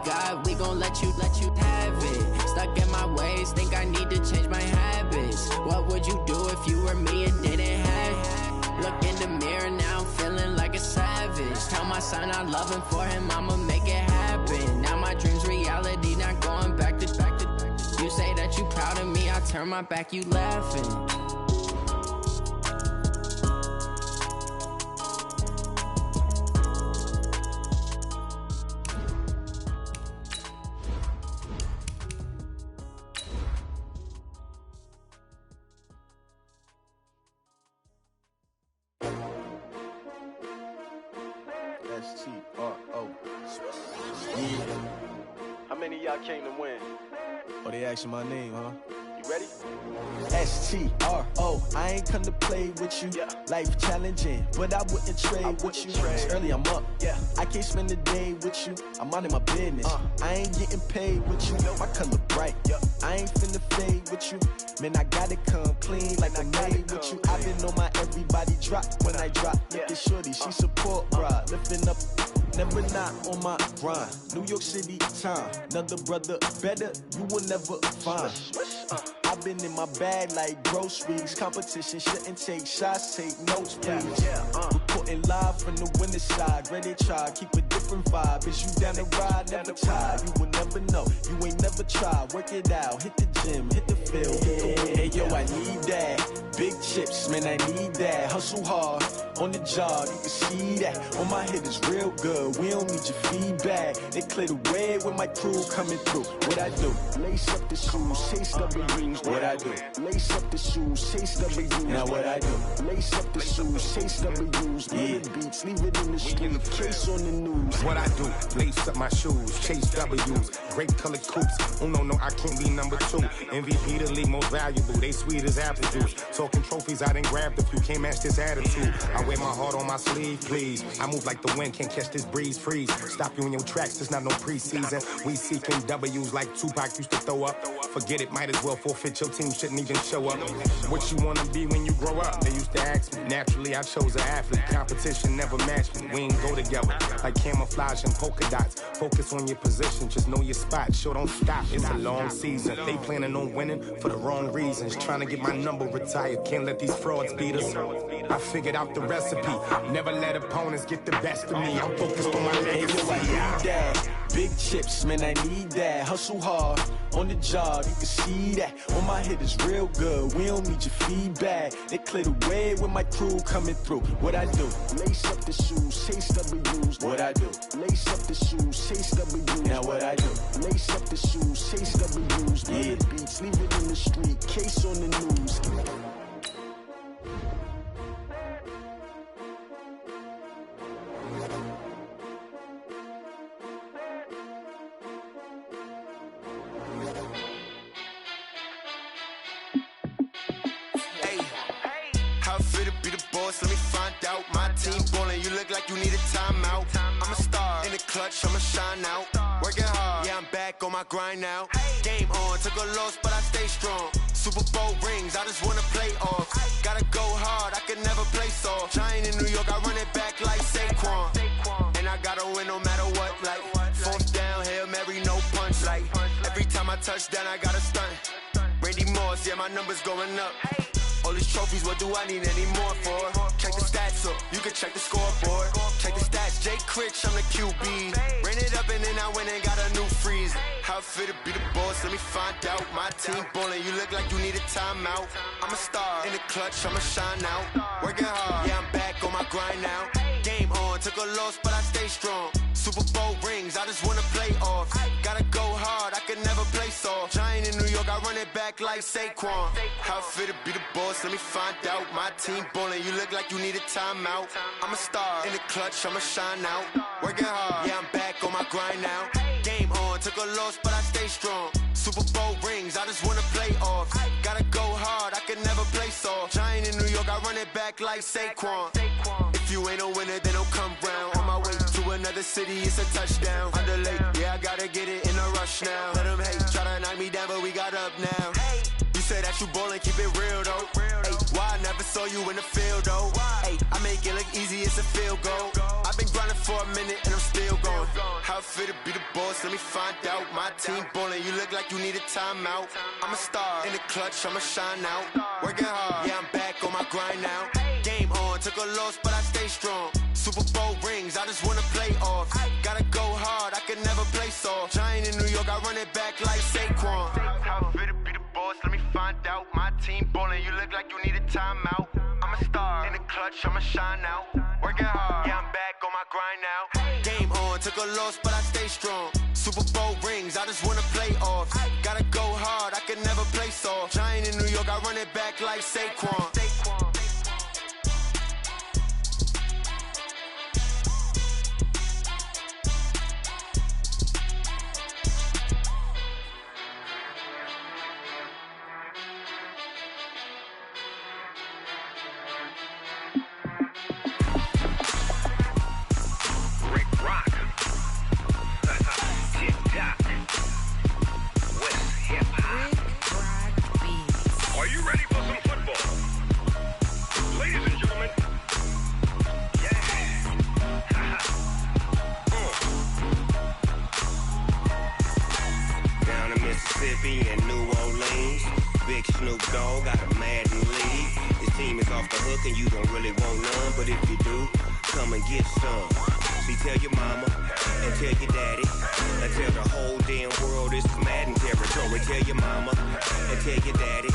God, we gon' let you have it. Stuck in my ways, think I need to change my habits. What would you do if you were me and didn't have? Look in the mirror now, I'm feeling like a savage. Tell my son I love him, for him I'ma make it happen. Now my dream's reality, not going back to. You say that you proud of me, I turn my back, you laughing. S-T-R-O. Yeah. How many of y'all came to win? Oh, they asking my name, huh? You ready? S-T-R-O. I ain't come to play with you. Yeah. Life challenging, but I wouldn't trade with you. It's early, I'm up. Yeah. I can't spend the day with you. I'm minding my business. I ain't getting paid with you. My color bright. I ain't finna fade with you. Man, I gotta come clean like I made with you. I been on my everybody drop when I drop. Look at shorty, she support, bruh. Lifting up, never not on my grind. New York City time, another brother better, you will never find. I've been in my bag like groceries. Competition shouldn't take shots, take notes, please. Reporting live from the winning side. Ready to try, keep a different vibe. Is you down the ride, never tired. You will never know, you ain't never tried. Work it out, hit the gym, hit the field, hit the wind. Hey yo, I need that. Big chips, man, I need that. Hustle hard, on the job, you can see that. On my head is real good, we don't need your feedback. They clear the way with my crew coming through. What I do? Lace up the shoes, chase W's. What I do? Lace up the shoes, chase W's. Now what I do? Lace up the shoes, chase W's. Yeah. Beats, leave it in the street, case on the news. What I do? Lace up my shoes, chase W's. Great colored coops. Oh no, I can't be number 2. MVP the league most valuable. They sweet as apple juice. Talking trophies, I done grabbed a few. Can't match this attitude. I wear my heart on my sleeve, please. I move like the wind, can't catch this breeze, freeze. Stop you in your tracks, there's not no preseason. We seeking W's like Tupac used to throw up. Forget it, might as well forfeit, your team shouldn't even show up. What you wanna be when you grow up? They used to ask me. Naturally, I chose an athlete. Competition never matched me. We ain't go together like camouflage and polka dots. Focus on your position, just know your spot. Sure, don't stop, it's a long season. They planning on winning for the wrong reasons. Trying to get my number retired, can't let these frauds beat us. I figured out the recipe. Never let opponents get the best of me. I'm focused on my legacy. I need that. Big chips, man, I need that. Hustle hard, on the job, you can see that. On my head is real good, we don't need your feedback. They clear the way with my crew coming through. What I do? Lace up the shoes, chase W's. What I do? Lace up the shoes, chase W's. Now what I do? Lace up the shoes, chase W's. Yeah. Beats, leave it in the street, case on the news. Let me find out. My team ballin', you look like you need a timeout. I'm a star in the clutch, I'ma shine out. Working hard, yeah, I'm back on my grind now. Game on, took a loss, but I stay strong. Super Bowl rings, I just wanna play off. Gotta go hard, I could never play soft. Giant in New York, I run it back like Saquon. And I gotta win no matter what, like fourth down, Hail Mary, no punch. Like every time I touch down, I gotta stunt. Randy Moss, yeah, my numbers going up. All these trophies, what do I need any more for? Check the stats up, you can check the scoreboard. Check the stats, Jake Critch, I'm the QB. Ran it up and then I went and got a new freeze. How it fit to be the boss, let me find out. My team ballin', you look like you need a timeout. I'm a star in the clutch, I'ma shine out. Working hard, yeah, I'm back on my grind now. Game on, took a loss, but I stay strong. Super Bowl rings, I just wanna play off. Gotta go hard, I could never play soft. Giant in New York, I run it back like Saquon. How it fit to be the boss, let me find out. My team ballin', you look like you need a timeout. I'm a star in the clutch, I'ma shine out. Working hard, yeah, I'm back on my grind now. Game on, took a loss, but I stay strong. Super Bowl rings, I just wanna play off. Gotta go hard, I could never play soft. Giant in New York, I run it back like Saquon. If you ain't a winner, then don't come round. On my way to another city, it's a touchdown. Underlay, yeah, I gotta get it in a rush now. Let them hate, try to knock me down, but we got up now. You say that you ballin', keep it real though. Hey, why I never saw you in the field though? Hey, I make it look easy, it's a field goal. I've been grinding for a minute and I'm still going. How fit to be the boss, let me find out. My team ballin', you look like you need a timeout. I'm a star in the clutch, I'ma shine out. Working hard, yeah, I'm back on my grind now. Game on, took a loss, but I stay strong. Super Bowl rings, I just wanna play off. Gotta go hard, I can never play soft. Giant in New York, I run it back like Saquon. How fit to be the boss, let me find out. My team ballin', you look like you need a timeout. I'm a star in the clutch, I'ma shine out. Working hard, yeah, I'm back on my grind now. Game on, took a loss, but I stay strong. Super Bowl rings, I just wanna play off. Gotta go hard, I can never play soft. Giant in New York, I run it back like Saquon. And New Orleans, Big Snoop Dogg got a Madden lead. His team is off the hook and you don't really want none, but if you do, come and get some. See, tell your mama and tell your daddy and tell the whole damn world this is Madden territory. Tell your mama and tell your daddy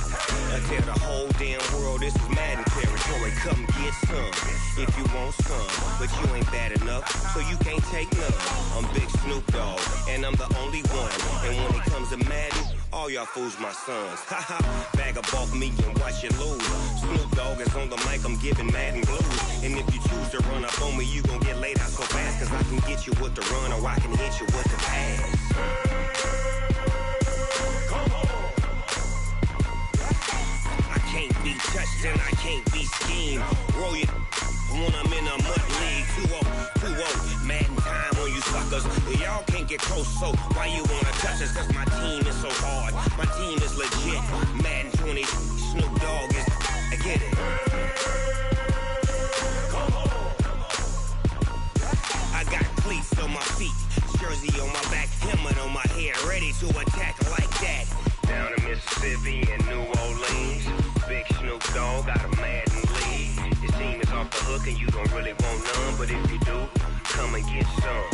and tell the whole damn world this is Madden territory. Come get some if you want some, but you ain't bad enough, so you can't take none. I'm Big Snoop Dogg and I'm the only one, and when it comes to Madden, all y'all fools my sons. Haha, bag up off me and watch you lose. Snoop Dogg is on the mic, I'm giving Madden blues. And if you choose to run up on me, you gon' get laid out so fast, cause I can get you with the run or I can hit you with the pass. Come on. I can't be touched and I can't be schemed. Roll you when I'm in a mud league. 2-0, Madden time on you suckers. Y'all can't get close, so why you wanna touch us? Cause my team is so hard, my team is legit. Madden 20, Snoop Dogg is, I get it. Come on. I got cleats on my feet, jersey on my back, helmet on my head, ready to attack like that. Down in Mississippi and New Orleans, Big Snoop Dogg got a Madden lead. His team is off the hook and you don't really want none, but if you do, come and get some.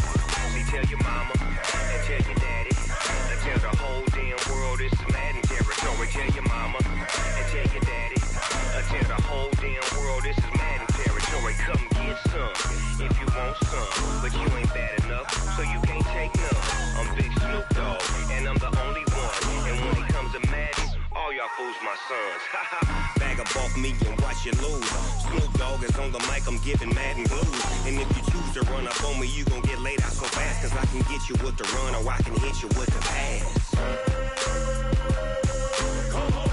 See, tell your mama and tell your daddy and tell the whole damn world this is Madden territory. Tell your mama and tell your daddy and tell the whole damn world this is Madden territory. Come get some if you want some, but you ain't bad enough, so you can't take none. I'm Big Snoop Dogg and I'm the only one, and when it comes to Madden, all y'all fools my sons. Bag up off me and watch you lose. Snoop Dogg is on the mic, I'm giving Madden blues. And if you choose to run up on me, you gon' get laid out so fast, cause I can get you with the run or I can hit you with the pass. Come on.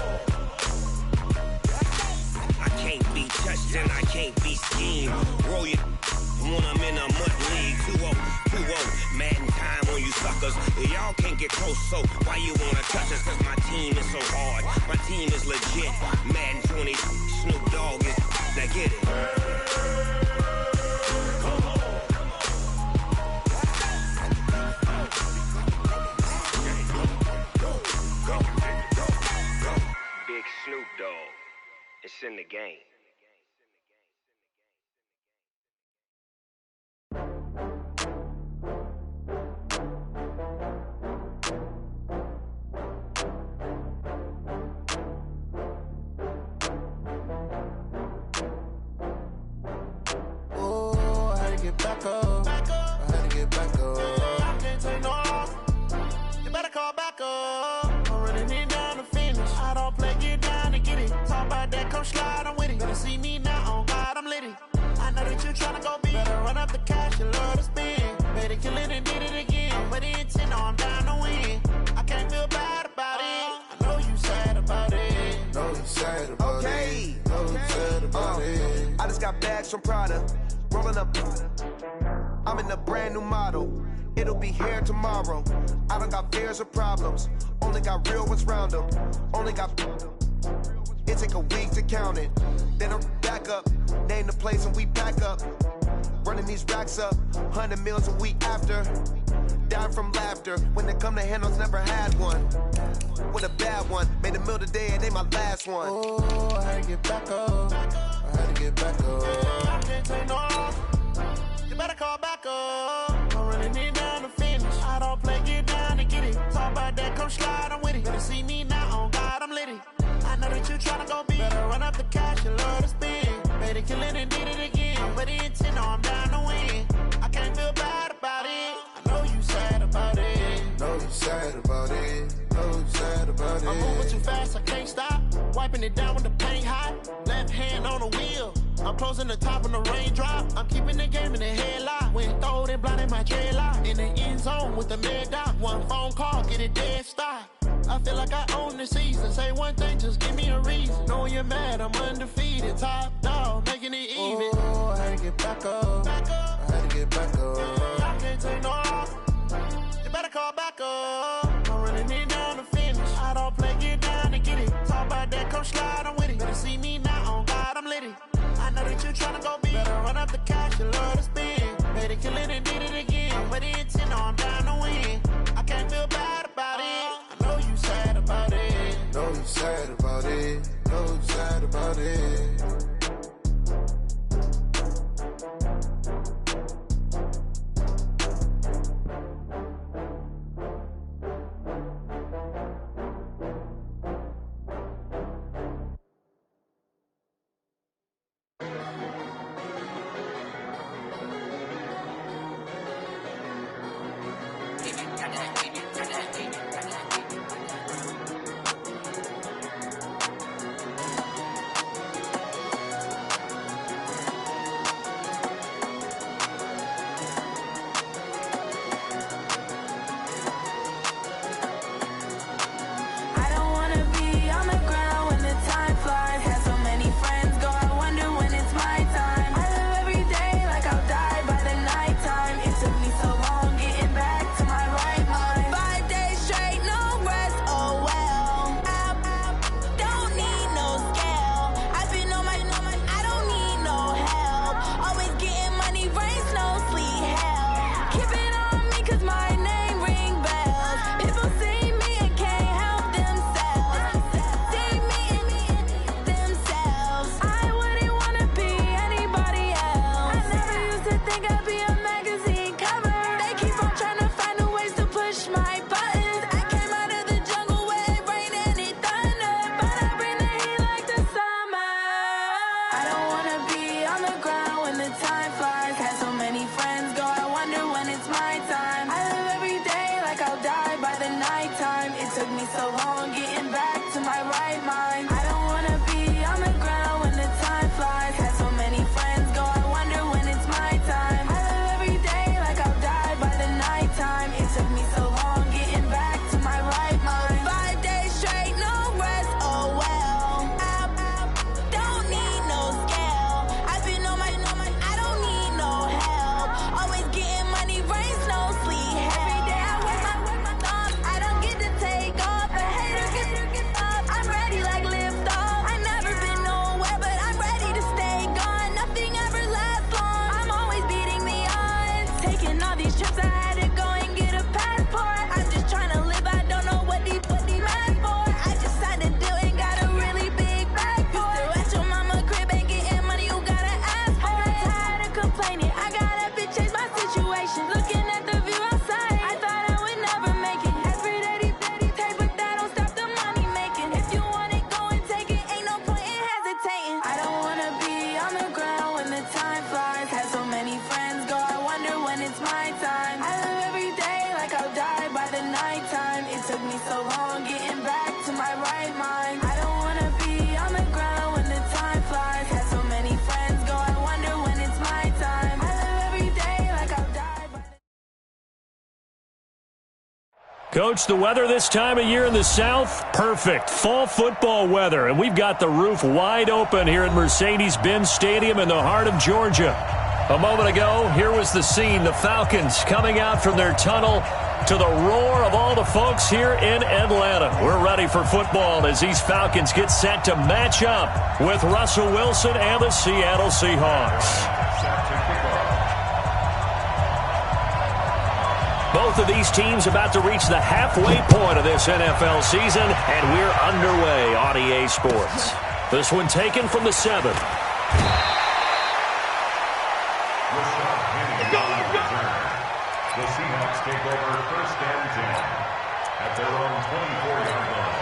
I can't be touched and I can't be schemed. Roll you when I'm in a mud league. 2-0, Madden time on you suckers. Y'all can't get close, so why you wanna touch us? Cause my team is so hard, my team is legit. Madden 20, Snoop Dogg is, now get it. Come on. Go. Big Snoop Dogg, it's in the game. Back up. I had to get back up. I can't take no loss. You better call back up. I'm running it down to finish. I don't play, get down to get it. Talk about that, come slide, I'm with it. Better see me now, on God, I'm lit it. I know that you tryna go big. Better run up the cash, you love to spend. Better kill it and did it again. I'm with the intent, no, I'm down to win. I can't feel bad about it. I know you sad about it. Know you sad about it. Know you sad about it. I just got bags from Prada. Rolling up, I'm in a brand new model. It'll be here tomorrow. I don't got fears or problems. Only got real ones round them. Only got. It take a week to count it. Then I'm back up. Name the place and we pack up. Running these racks up. 100 meals a week after. die from laughter. When it come to handles, never had one. With a bad one, made a meal today and ain't my last one. Oh, I had to get back up. I had to get back up. I can't take no off. You better call back up. I'm running it down to finish. I don't play, get down to get it. Talk about that, come slide, I'm with it. Better see me now, on God, I'm litty. I know that you tryna go big. Better run up the cash, you love to spend. Better kill it and did it again. But the intent, no, I'm down to win. I can't feel bad about it. I know you sad about it. Know you sad about it. Know you sad about it. I'm moving too fast, I can't stop. Wiping it down with the paint hot. Left hand on the wheel. I'm closing the top when the raindrop. I'm keeping the game in the headlock. When throwed and blinded my dreadlock. In the end zone with the mad dot. One phone call, get it dead stop. I feel like I own the season. Say one thing, just give me a reason. Knowing you're mad, I'm undefeated. Top dog, making it even. Oh, I had to get back up. I had to get back up. I can't take no off. You better call back up. I'm running it down to finish. I don't play, get down to get it. Talk about that, come slide, I'm with it. Better see me now, on God, I'm litty. I know that you tryna go big. Better run up the cash, you love to spend. Better kill it and did it again. But the intent, no, I'm down to win. I can't feel bad about it. I know you sad about it. Know you sad about it. Know you sad about it. Coach, the weather this time of year in the South, perfect. Fall football weather, and we've got the roof wide open here at Mercedes-Benz Stadium in the heart of Georgia. A moment ago, here was the scene, the Falcons coming out from their tunnel to the roar of all the folks here in Atlanta. We're ready for football as these Falcons get set to match up with Russell Wilson and the Seattle Seahawks. Both of these teams about to reach the halfway point of this NFL season, and we're underway on EA Sports. This one taken from the 7. The Seahawks take over 1st and 10 at their own 24-yard line.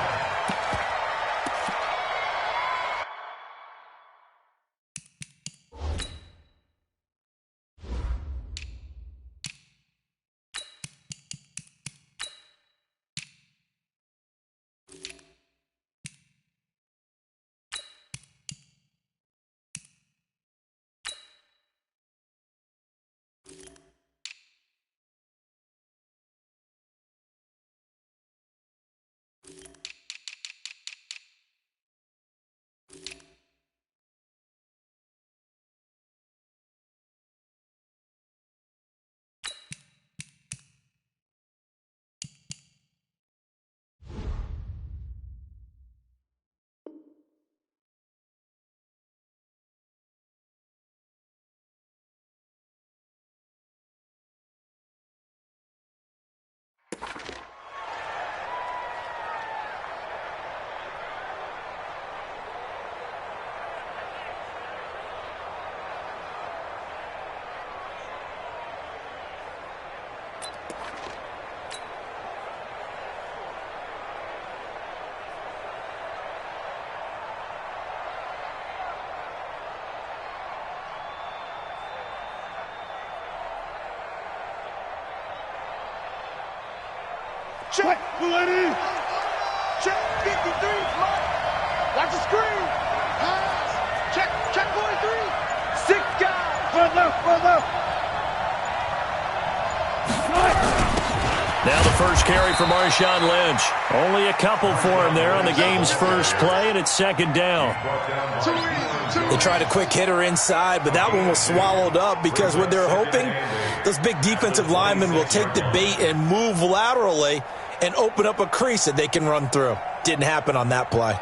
Check, ladies. Check, 53. Watch the screen. Pass. Check, 43. 6 guys. Front left. Now the first carry for Marshawn Lynch. Only a couple for him there on the game's first play, and it's 2nd down. They tried a quick hitter inside, but that one was swallowed up because what they're hoping, those big defensive linemen will take the bait and move laterally and open up a crease that they can run through. Didn't happen on that play.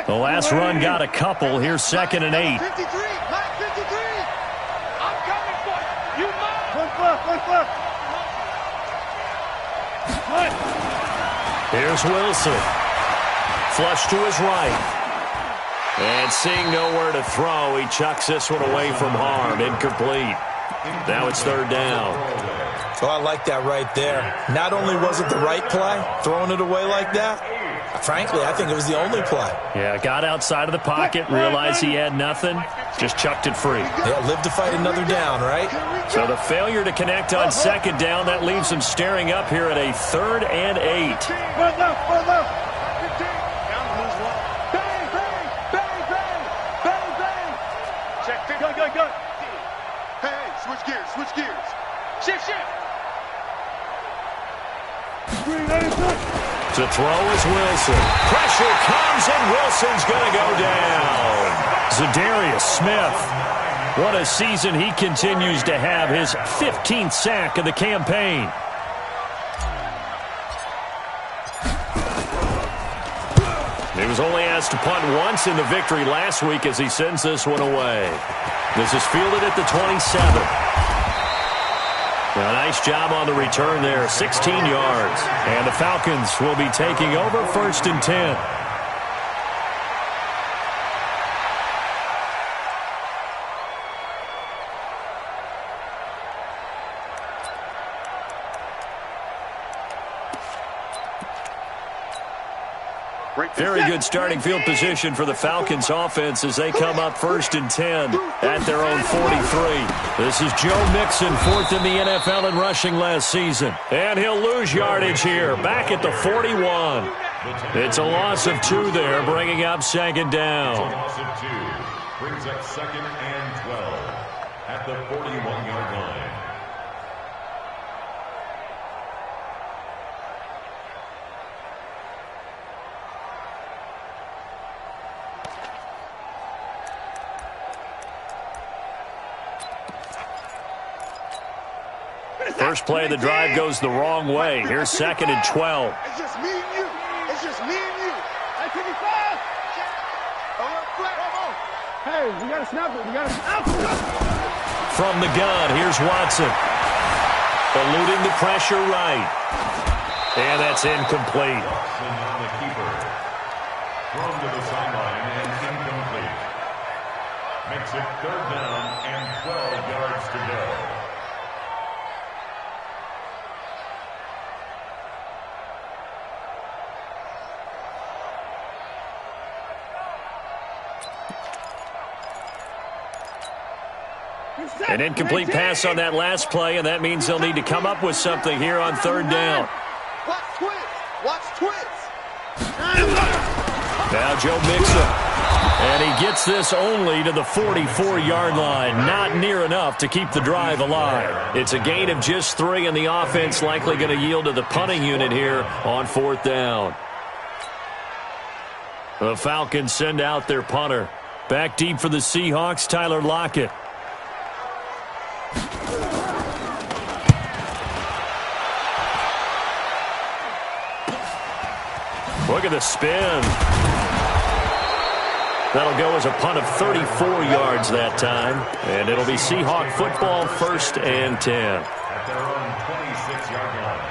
The last run got a couple. Here's 2nd and 8. 53. Mike 53. I'm coming for you. You mine. Here's Wilson. Flush to his right. And seeing nowhere to throw, he chucks this one away from harm. Incomplete. Now it's 3rd down. So I like that right there. Not only was it the right play, throwing it away like that, frankly, I think it was the only play. Yeah, got outside of the pocket, realized he had nothing, just chucked it free. Yeah, live to fight another down, right? So the failure to connect on 2nd down, that leaves him staring up here at a 3rd and 8. Front left. 15. Bang, bang. Check, go. Hey, switch gears. Shift. To throw is Wilson. Pressure comes, and Wilson's going to go down. Zadarius Smith. What a season he continues to have. His 15th sack of the campaign. He was only asked to punt once in the victory last week as he sends this one away. This is fielded at the 27. A nice job on the return there, 16 yards. And the Falcons will be taking over 1st and 10. Very good starting field position for the Falcons offense as they come up 1st and 10 at their own 43. This is Joe Mixon, 4th in the NFL in rushing last season. And he'll lose yardage here, back at the 41. It's a loss of 2 there, bringing up 2nd down. Loss of 2 brings up 2nd and 12 at the 41-yard line. First play of the drive goes the wrong way. Here's 2nd and 12. It's just me and you. It's just me and you. 55. Hey, we got to snap it. We got to snap it. From the gun, here's Watson. Eluding the pressure right. And that's incomplete. Watson on the keeper. Thrown to the sideline and incomplete. Makes it 3rd down and 12 yards to go. An incomplete pass on that last play, and that means they'll need to come up with something here on 3rd down. Watch twits. Watch twits. Now Joe Mixon. And he gets this only to the 44-yard line. Not near enough to keep the drive alive. It's a gain of just 3, and the offense likely going to yield to the punting unit here on 4th down. The Falcons send out their punter. Back deep for the Seahawks, Tyler Lockett. Look at the spin. That'll go as a punt of 34 yards that time. And it'll be Seahawk football, 1st and 10. At their own 26-yard line.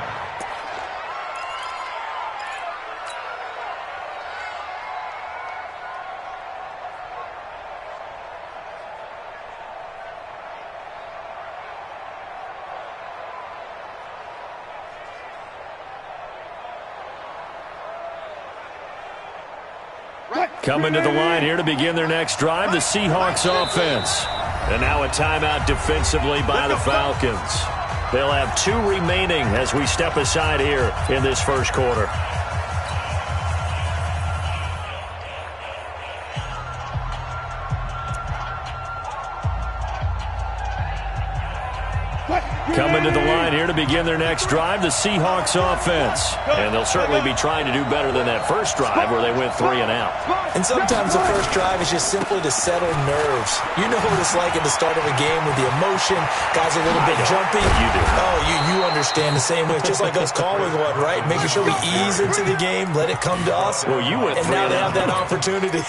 Coming to the line here to begin their next drive, the Seahawks offense. And now a timeout defensively by the Falcons. They'll have 2 remaining as we step aside here in this 1st quarter. Coming to the line here to begin their next drive, the Seahawks offense. And they'll certainly be trying to do better than that first drive where they went 3 and out. And sometimes the first drive is just simply to settle nerves. You know what it's like at the start of a game with the emotion. Guys are a little bit jumpy. You do. Oh, you understand the same way. Just like us calling one, right? Making sure we ease into the game, let it come to us. Well, you went 3 and out. And now they have that opportunity.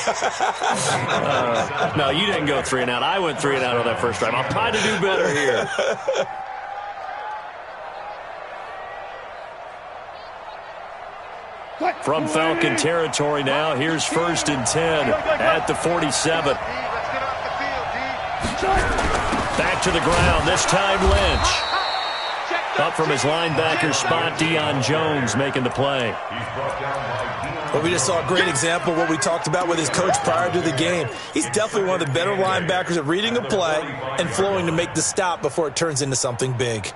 No, you didn't go 3 and out. I went 3 and out on that first drive. I'll try to do better here. From Falcon territory now, here's 1st and 10 at the 47. Back to the ground, this time Lynch. Up from his linebacker spot, Deion Jones making the play. Well, we just saw a great example of what we talked about with his coach prior to the game. He's definitely one of the better linebackers at reading a play and flowing to make the stop before it turns into something big.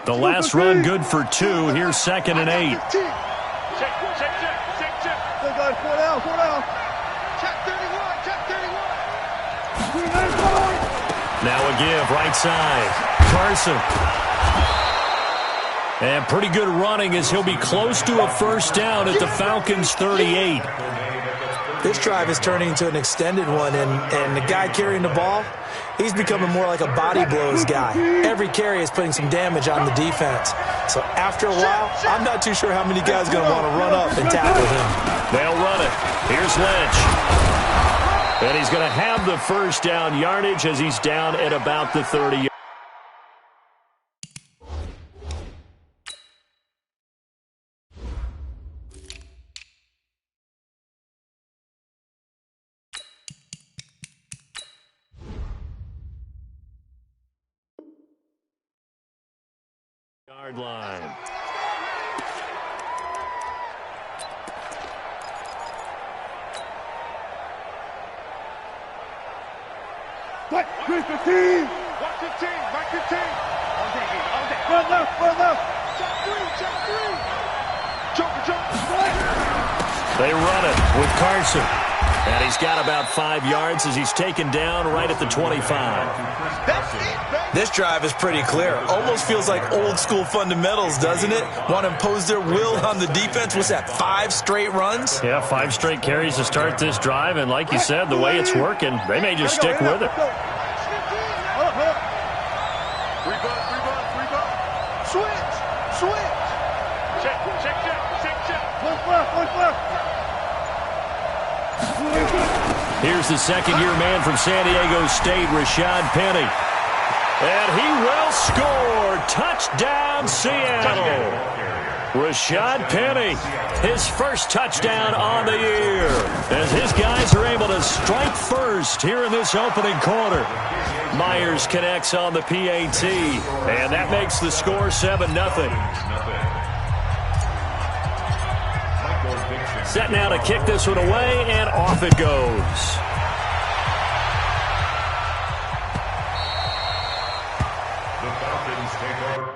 The last run good for 2. Here's 2nd and 8. Check. Four down. Check 31. Now a give, right side. Carson. And pretty good running as he'll be close to a 1st down at the Falcons' 38. This drive is turning into an extended one, and the guy carrying the ball, he's becoming more like a body blows guy. Every carry is putting some damage on the defense. So after a while, I'm not too sure how many guys are going to want to run up and tackle him. They'll run it. Here's Lynch. And he's going to have the 1st down yardage as he's down at about the 30. Yard line. Watch your team. Front left. Check 3. Joker. They run it with Carson. And he's got about 5 yards as he's taken down right at the 25. This drive is pretty clear. Almost feels like old school fundamentals, doesn't it? Want to impose their will on the defense. What's that, 5 straight runs? Yeah, 5 straight carries to start this drive. And like you said, the way it's working, they may just stick with it. Switch. Check. Here's the second-year man from San Diego State, Rashad Penny. And he will score. Touchdown, Seattle. Rashad Penny, his first touchdown on the year, as his guys are able to strike first here in this opening quarter. Myers connects on the PAT, and that makes the score 7-0. Set now to kick this one away, and off it goes. The Falcons take over.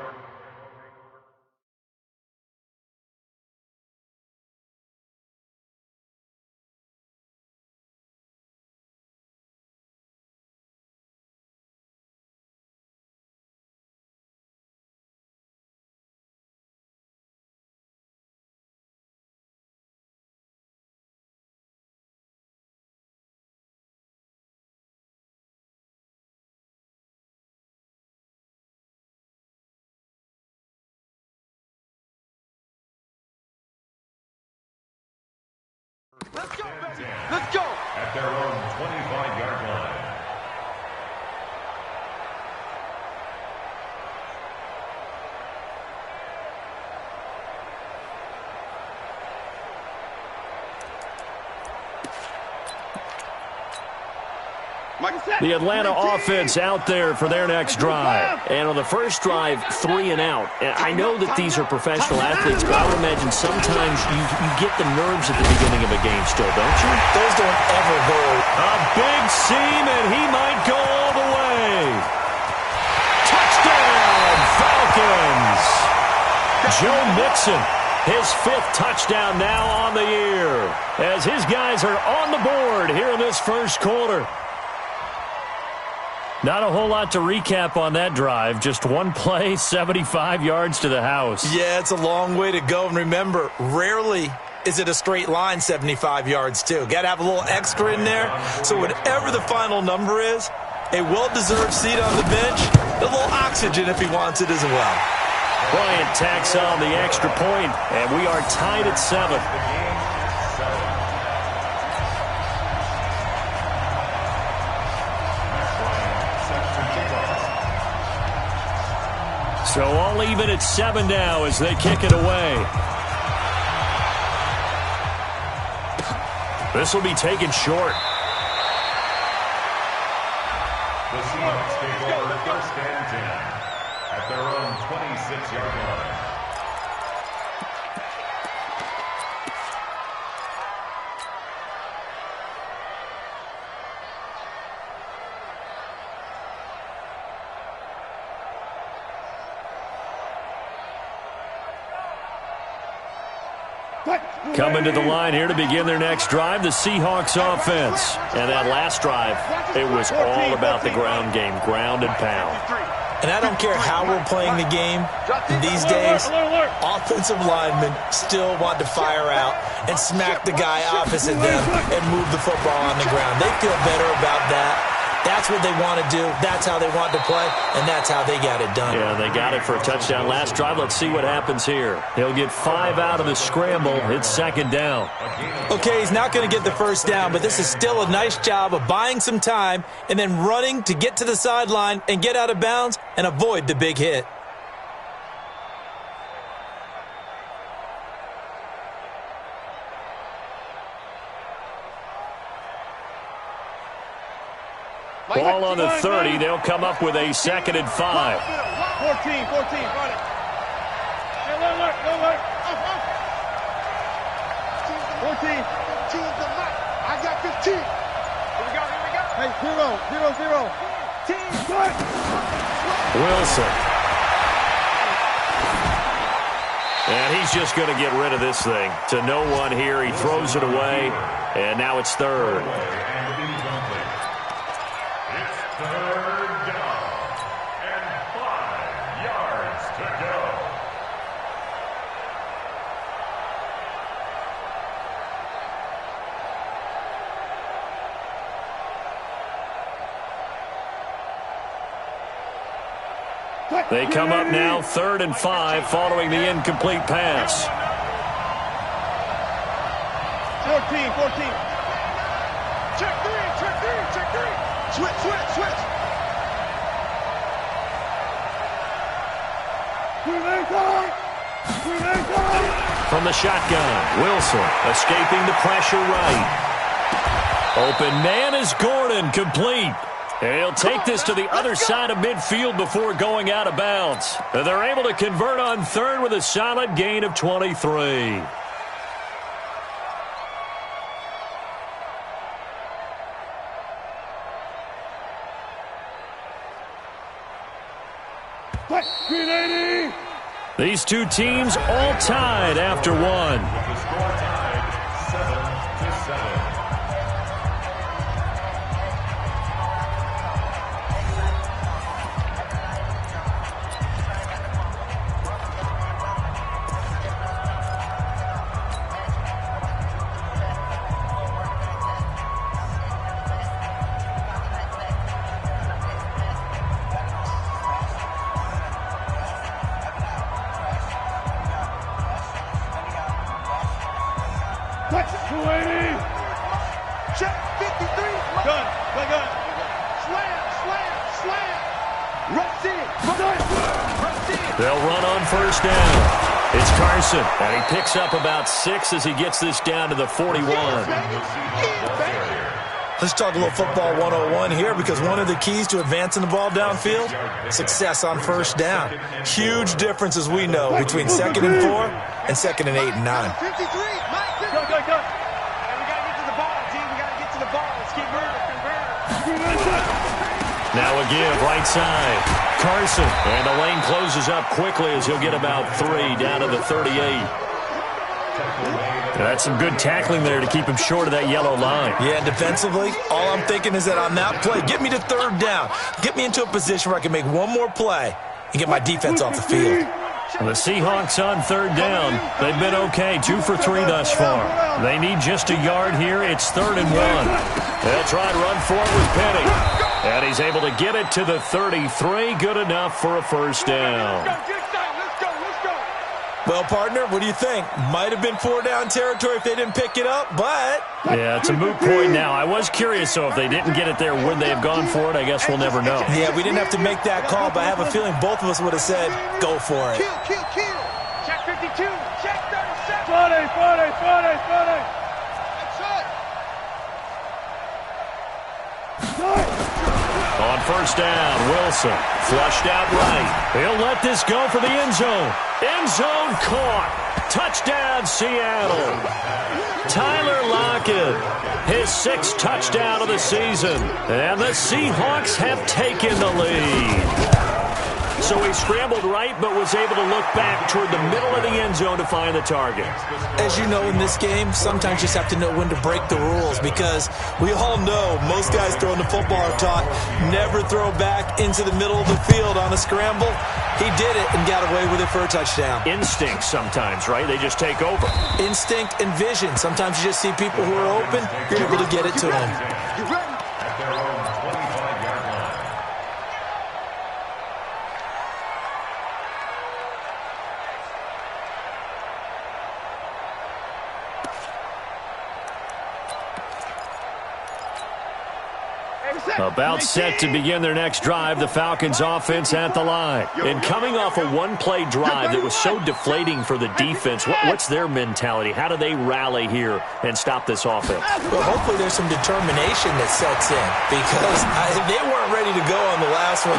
Let's go, baby. Let's go. At their own 25-yard line. The Atlanta offense out there for their next drive. And on the first drive, 3 and out. And I know that these are professional athletes, but I would imagine sometimes you get the nerves at the beginning of a game still, don't you? Those don't ever hurt. A big seam, and he might go all the way. Touchdown, Falcons. Joe Mixon, his 5th touchdown now on the year, as his guys are on the board here in this first quarter. Not a whole lot to recap on that drive. Just one play, 75 yards to the house. Yeah, it's a long way to go. And remember, rarely is it a straight line 75 yards, too. Got to have a little extra in there. So whatever the final number is, a well-deserved seat on the bench, a little oxygen if he wants it as well. Bryant tacks on the extra point, and we are tied at 7. So all even at 7 now as they kick it away. This will be taken short. The Seahawks take over 1st and 10 at their own 26-yard line. Coming to the line here to begin their next drive, the Seahawks offense. And that last drive, it was all about the ground game, ground and pound. And I don't care how we're playing the game these days, offensive linemen still want to fire out and smack the guy opposite them and move the football on the ground. They feel better about that. That's what they want to do. That's how they want to play, and that's how they got it done. Yeah, they got it for a touchdown last drive. Let's see what happens here. He'll get 5 out of the scramble. It's 2nd down. Okay, he's not going to get the first down, but this is still a nice job of buying some time and then running to get to the sideline and get out of bounds and avoid the big hit. Ball on the 30. They'll come up with a 2nd and 5. 14, run it. Hey, look. 14. I got 15. Here we go. Hey, 0. Team, good. Wilson. And he's just going to get rid of this thing. To no one here. He throws it away. And now it's third. It's third down and 5 yards to go. They come up now, 3rd and 5, following the incomplete pass. 14. Check three. Switch. From the shotgun, Wilson escaping the pressure right. Open man is Gordon, complete. He'll take this to the other side of midfield before going out of bounds. And they're able to convert on 3rd with a solid gain of 23. These two teams all tied after one. With the score tied 7-7. Check 53. Gun. Slam. Rush in. They'll run on 1st down. It's Carson, and he picks up about 6 as he gets this down to the 41. Let's talk a little football 101 here, because one of the keys to advancing the ball downfield, success on 1st down. Huge difference, as we know, between 2nd and 4 and 2nd and 8 and 9. 53. Go. We got to get to the ball, G. We got to get to the ball. Let's keep moving. Now a give, right side. Carson, and the lane closes up quickly as he'll get about 3 down to the 38. That's some good tackling there to keep him short of that yellow line. Yeah, and defensively, all I'm thinking is that on that play, get me to 3rd down. Get me into a position where I can make one more play and get my defense off the field. The Seahawks on 3rd down. They've been okay, 2 for 3 thus far. They need just a yard here. It's 3rd and 1. They'll try to run for it with Penny. And he's able to get it to the 33. Good enough for a 1st down. Let's go. Well, partner, what do you think? Might have been 4-down territory if they didn't pick it up, but... Yeah, it's a moot point now. I was curious, so if they didn't get it there, would they have gone for it? I guess we'll never know. Yeah, we didn't have to make that call, but I have a feeling both of us would have said, go for it. Kill. Check 52. Check 37. 40. On 1st down, Wilson flushed out right. He'll let this go for the end zone. End zone caught. Touchdown, Seattle. Tyler Lockett, his 6th touchdown of the season. And the Seahawks have taken the lead. So he scrambled right, but was able to look back toward the middle of the end zone to find the target. As you know, in this game, sometimes you just have to know when to break the rules, because we all know most guys throwing the football are taught never throw back into the middle of the field on a scramble. He did it and got away with it for a touchdown. Instinct sometimes, right? They just take over. Instinct and vision. Sometimes you just see people who are open, you're able to get it to them. You ready? At their own 25-yard line. About set to begin their next drive, the Falcons offense at the line. And coming off a one-play drive that was so deflating for the defense, what's their mentality? How do they rally here and stop this offense? Well, hopefully there's some determination that sets in, because they weren't ready to go on the last one.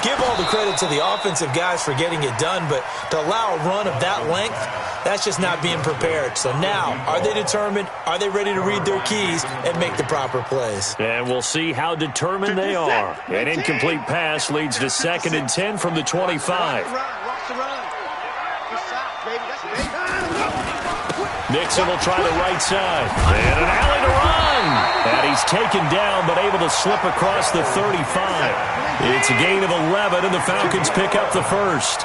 Give all the credit to the offensive guys for getting it done, but to allow a run of that length, that's just not being prepared. So now, are they determined? Are they ready to read their keys and make the proper plays? And we'll see how determined they are. An incomplete pass leads to 2nd and 10 from the 25. Mixon will try the right side. And an alley to run. And he's taken down, but able to slip across the 35. It's a gain of 11, and the Falcons pick up the first.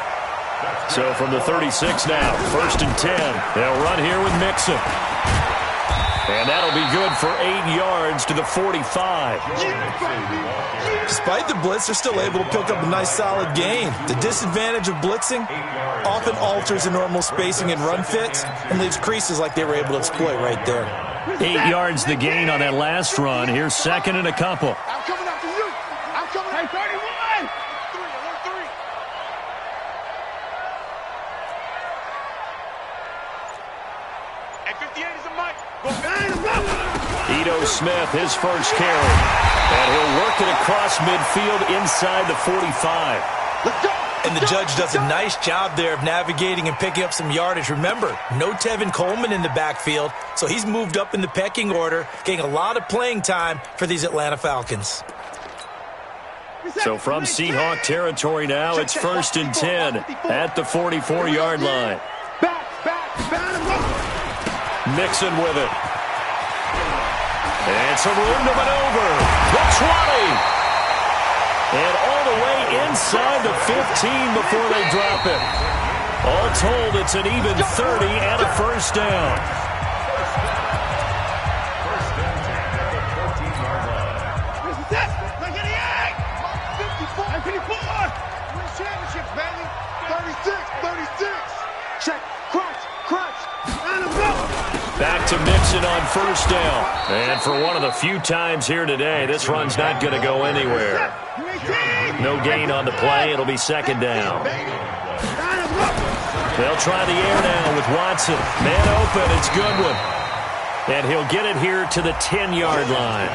So from the 36 now, 1st and 10. They'll run here with Mixon. And that'll be good for 8 yards to the 45. Despite the blitz, they're still able to pick up a nice solid gain. The disadvantage of blitzing often alters the normal spacing and run fits and leaves creases like they were able to exploit right there. 8 yards the gain on that last run. Here's 2nd and a couple. I'm coming after you. I'm coming after 31. 3. Hey, 58 is a mic. Go behind him. Ito Smith, his first carry. And he'll work it across midfield inside the 45. Let's go. And the judge does a nice job there of navigating and picking up some yardage. Remember, no Tevin Coleman in the backfield, so he's moved up in the pecking order, getting a lot of playing time for these Atlanta Falcons. So from Seahawk territory now, it's 1st and 10 at the 44-yard line. Mixon with it. And some room to maneuver. The 20. And all the way inside the 15 before they drop it. All told, it's an even 30 and a first down. First and 10 at the 14-yard line. This is it. Look at the egg. 54. Win championships, baby. 36. Check. Crunch. And a blow. Back to Mixon on first down. And for one of the few times here today, this run's not going to go anywhere. No gain on the play. It'll be 2nd down. They'll try the air now with Watson. Man open. It's Goodwin. And he'll get it here to the 10-yard line.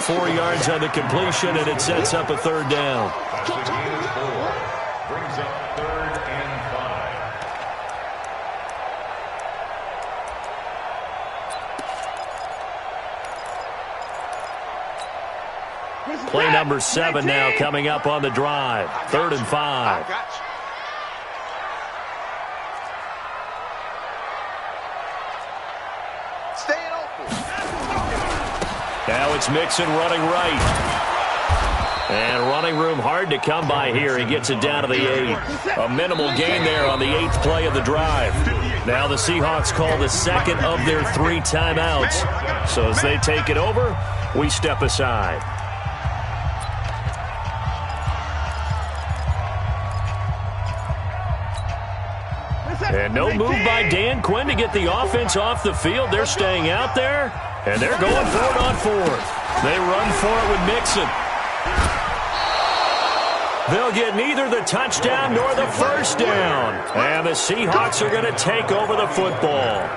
4 yards on the completion, and it sets up a 3rd down. That's the gain of 4. Brings up 3rd and 5. Play number 7 now coming up on the drive. 3rd and 5. Staying open. Now it's Mixon running right. And running room hard to come by here. He gets it down to the 8. A minimal gain there on the 8th play of the drive. Now the Seahawks call the 2nd of their 3 timeouts. So as they take it over, we step aside. And no move by Dan Quinn to get the offense off the field. They're staying out there, and they're going for it on 4th. They run for it with Mixon. They'll get neither the touchdown nor the first down. And the Seahawks are going to take over the football.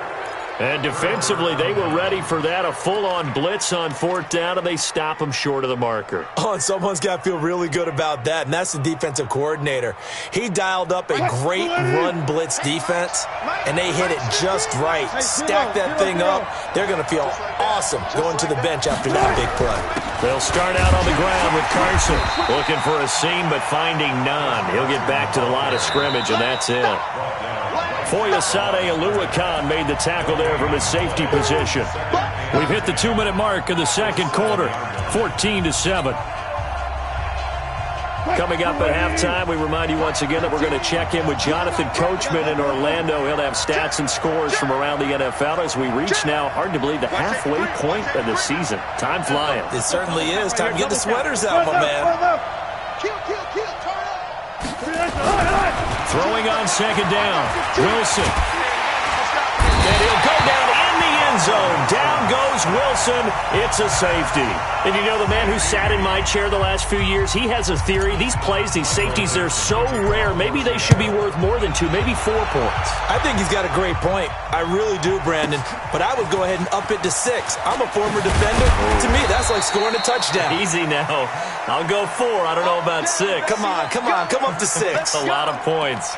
And defensively, they were ready for that, a full-on blitz on 4th down, and they stop them short of the marker. Oh, and someone's got to feel really good about that, and that's the defensive coordinator. He dialed up a great run blitz defense, and they hit it just right. Stack that thing up. They're going to feel awesome going to the bench after that big play. They'll start out on the ground with Carson, looking for a seam but finding none. He'll get back to the line of scrimmage, and that's it. Foyesade Oluwakan made the tackle there from his safety position. We've hit the 2-minute mark in the 2nd quarter, 14-7. Coming up at halftime, we remind you once again that we're going to check in with Jonathan Coachman in Orlando. He'll have stats and scores from around the NFL as we reach now, hard to believe, the halfway point of the season. Time flying. It certainly is. Time to get the sweaters out, my man. Throwing on 2nd down, Wilson. And he'll go down in the end zone. Down goes Wilson. It's a safety. And you know, the man who sat in my chair the last few years, he has a theory. These plays, these safeties, they're so rare. Maybe they should be worth more than 2, maybe 4 points. I think he's got a great point. I really do, Brandon. But I would go ahead and up it to 6. I'm a former defender. To me, that's like scoring a touchdown. Easy now. I'll go 4. I don't know about 6. Come on. Come up to 6. That's a lot of points.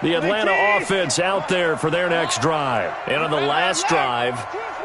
The Atlanta offense out there for their next drive. And on the last drive,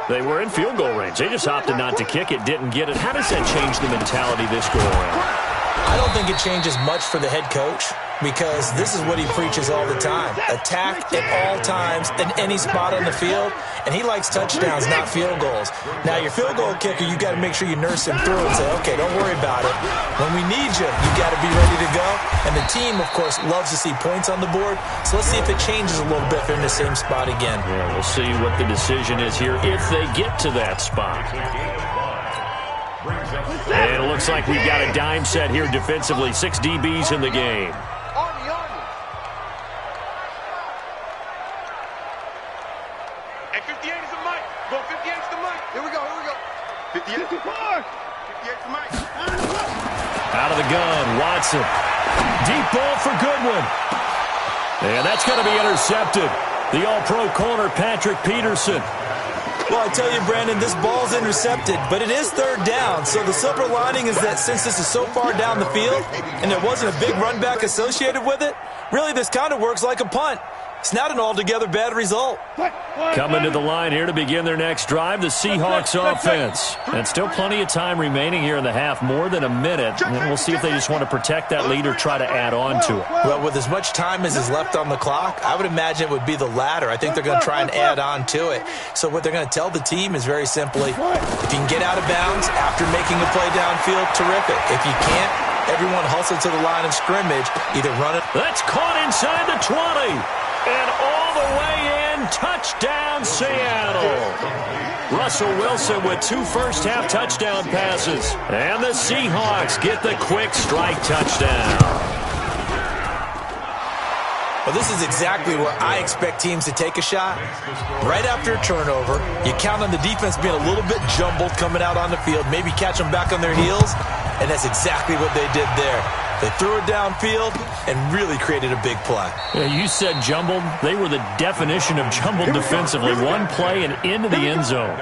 they were in field goal range. They just opted not to kick it, didn't get it. How does that change the mentality this go around? I don't think it changes much for the head coach because this is what he preaches all the time. Attack at all times in any spot on the field, and he likes touchdowns, not field goals. Now, your field goal kicker, you got to make sure you nurse him through and say, okay, don't worry about it. When we need you, you got to be ready to go. And the team, of course, loves to see points on the board, so let's see if it changes a little bit if they're in the same spot again. Yeah, we'll see what the decision is here if they get to that spot. And it looks like we've got a dime set here defensively. 6 DBs in the game. Hey, 58 is the mic. Go 58 is the mic. Here we go. 58. 58 is the mic. Out of the gun, Watson. Deep ball for Goodwin. And that's going to be intercepted. The all-pro corner, Patrick Peterson. Well, I tell you, Brandon, this ball's intercepted, but it is third down. So the silver lining is that since this is so far down the field and there wasn't a big run back associated with it, really this kind of works like a punt. It's not an altogether bad result. Coming to the line here to begin their next drive, the Seahawks offense. And still plenty of time remaining here in the half, more than a minute. And we'll see if they just want to protect that lead or try to add on to it. Well, with as much time as is left on the clock, I would imagine it would be the latter. I think they're going to try and add on to it. So what they're going to tell the team is very simply, if you can get out of bounds after making a play downfield, terrific. If you can't, everyone hustle to the line of scrimmage, either run it. That's caught inside the 20. And all the way in, touchdown Seattle. Russell Wilson with 2 first-half touchdown passes. And the Seahawks get the quick strike touchdown. Well, this is exactly where I expect teams to take a shot. Right after a turnover, you count on the defense being a little bit jumbled coming out on the field, maybe catch them back on their heels, and that's exactly what they did there. They threw it downfield and really created a big play. Yeah, you said jumbled. They were the definition of jumbled defensively. One play and into the end zone.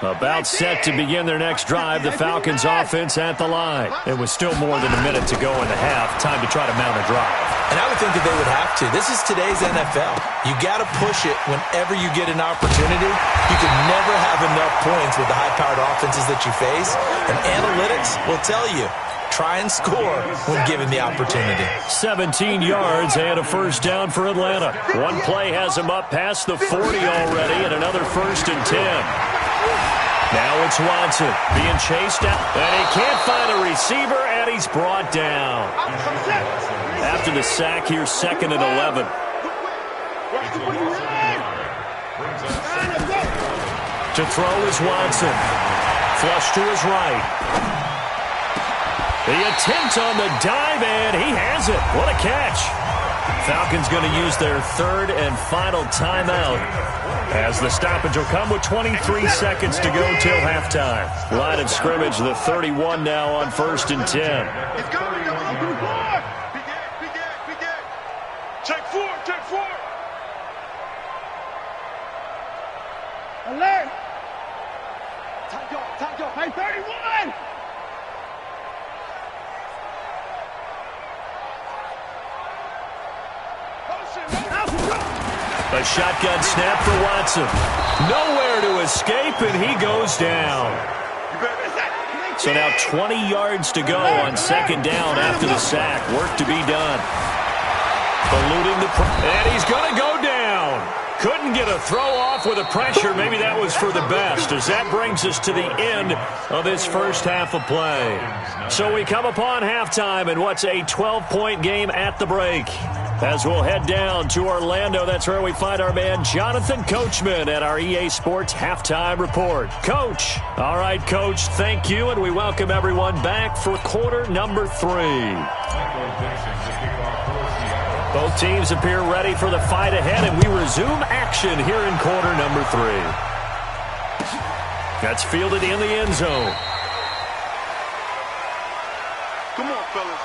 About set to begin their next drive, the Falcons offense at the line. It was still more than a minute to go in the half. Time to try to mount a drive. And I would think that they would have to. This is today's NFL. You got to push it whenever you get an opportunity. You can never have enough points with the high-powered offenses that you face. And analytics will tell you, try and score when given the opportunity. 17 yards and a first down for Atlanta. One play has him up past the 40 already, and another 1st and 10. Now it's Watson being chased out, and he can't find a receiver, and he's brought down. After the sack here, 2nd and 11. To throw is Watson. Flush to his right. The attempt on the dive, and he has it. What a catch. Falcons going to use their 3rd and final timeout as the stoppage will come with 23 seconds to go till halftime. Line of scrimmage, the 31 now on 1st and 10. Check 4. Alert. Time go. Hey, 31. A shotgun snap for Watson. Nowhere to escape, and he goes down. So now 20 yards to go on 2nd down after the sack. Work to be done. Eluding the and he's going to go down. Couldn't get a throw off with the pressure. Maybe that was for the best, as that brings us to the end of this first half of play. So we come upon halftime in what's a 12-point game at the break. As we'll head down to Orlando, that's where we find our man Jonathan Coachman at our EA Sports Halftime Report. Coach. All right, Coach, thank you, and we welcome everyone back for quarter number 3. Both teams appear ready for the fight ahead, and we resume action here in quarter number 3. That's fielded in the end zone. Come on, fellas.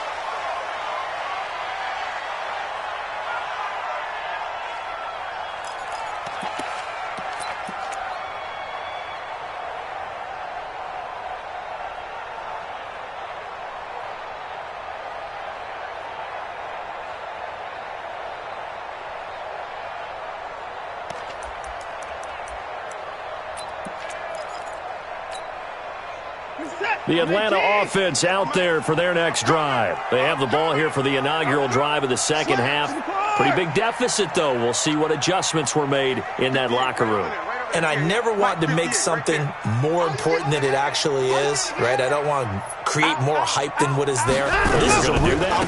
The Atlanta offense out there for their next drive. They have the ball here for the inaugural drive of the second half. Pretty big deficit, though. We'll see what adjustments were made in that locker room. And I never want to make something more important than it actually is, right? I don't want to create more hype than what is there. This is I'm